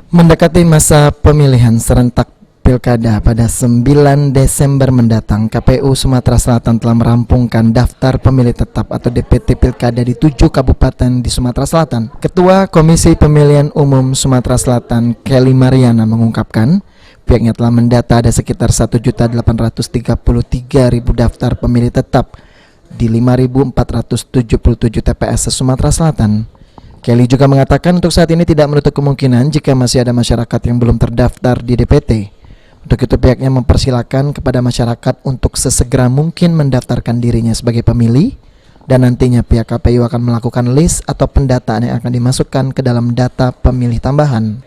Mendekati masa pemilihan serentak Pilkada pada 9 Desember mendatang, KPU Sumatera Selatan telah merampungkan daftar pemilih tetap atau DPT Pilkada di 7 kabupaten di Sumatera Selatan. Ketua Komisi Pemilihan Umum Sumatera Selatan, Kelly Mariana, mengungkapkan pihaknya telah mendata ada sekitar 1.833.000 daftar pemilih tetap di 5.477 TPS se-Sumatera Selatan. Kelly juga mengatakan untuk saat ini tidak menutup kemungkinan jika masih ada masyarakat yang belum terdaftar di DPT. Untuk itu pihaknya mempersilahkan kepada masyarakat untuk sesegera mungkin mendaftarkan dirinya sebagai pemilih, dan nantinya pihak KPU akan melakukan list atau pendataan yang akan dimasukkan ke dalam data pemilih tambahan.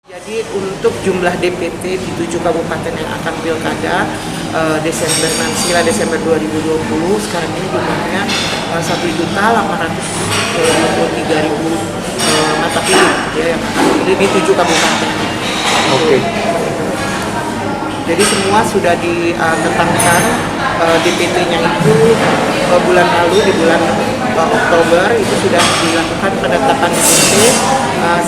Jadi untuk jumlah DPT di 7 kabupaten yang akan pilkada Desember 2020 sekarang ini jumlahnya 1.853.000 mata pilih ya, yang akan pilih di 7 kabupaten. Oke. Jadi semua sudah ditetapkan DPT-nya itu bulan lalu di bulan Oktober itu sudah dilakukan penetapan DPT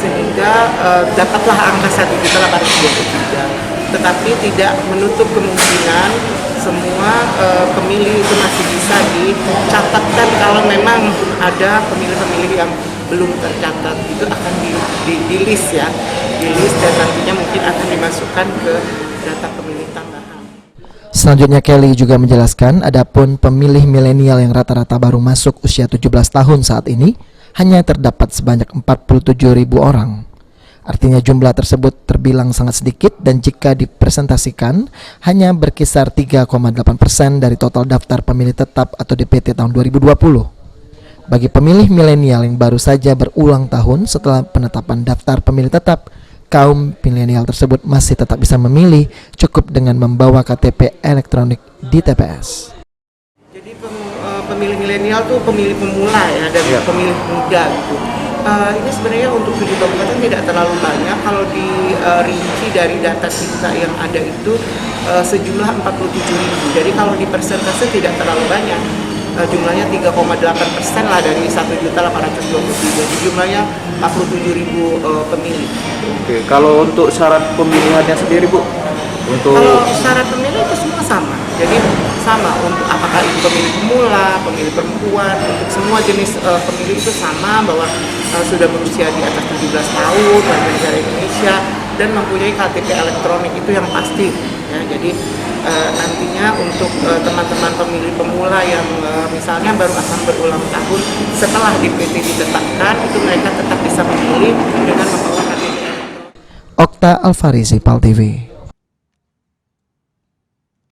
sehingga dapatlah angka 1.823. Tetapi tidak menutup kemungkinan semua pemilih itu masih bisa dicatatkan kalau memang ada pemilih-pemilih yang belum tercatat, itu akan di list ya, di list dan nantinya mungkin akan dimasukkan ke data pemilih tambahan. Selanjutnya Kelly juga menjelaskan adapun pemilih milenial yang rata-rata baru masuk usia 17 tahun saat ini hanya terdapat sebanyak 47.000 orang. Artinya jumlah tersebut terbilang sangat sedikit dan jika dipresentasikan hanya berkisar 3,8% dari total daftar pemilih tetap atau DPT tahun 2020. Bagi pemilih milenial yang baru saja berulang tahun setelah penetapan daftar pemilih tetap, kaum milenial tersebut masih tetap bisa memilih cukup dengan membawa KTP elektronik di TPS. Jadi pemilih milenial tuh pemilih pemula ya, dan pemilih muda gitu. Ini sebenarnya untuk 7 kabupaten tidak terlalu banyak. Kalau dirinci dari data kita yang ada itu sejumlah 47.000. Jadi kalau di persentase tidak terlalu banyak. Jumlahnya 3,8% lah dari 1.823. Jadi jumlahnya 47.000 pemilih. Oke, kalau untuk syarat pemilihannya sendiri Bu? Kalau syarat pemilih itu semua sama. Jadi sama untuk apakah itu pemilih pemula, pemilih perempuan, untuk semua jenis pemilih itu sama bahwa sudah berusia di atas 17 tahun, warga negara Indonesia dan mempunyai KTP elektronik, itu yang pasti ya. Jadi nantinya untuk teman-teman pemilih pemula yang misalnya baru akan berulang tahun setelah DPT ditetapkan, itu mereka tetap bisa memilih dengan membawa KTP elektronik. Okta Alfarizi, PAL TV.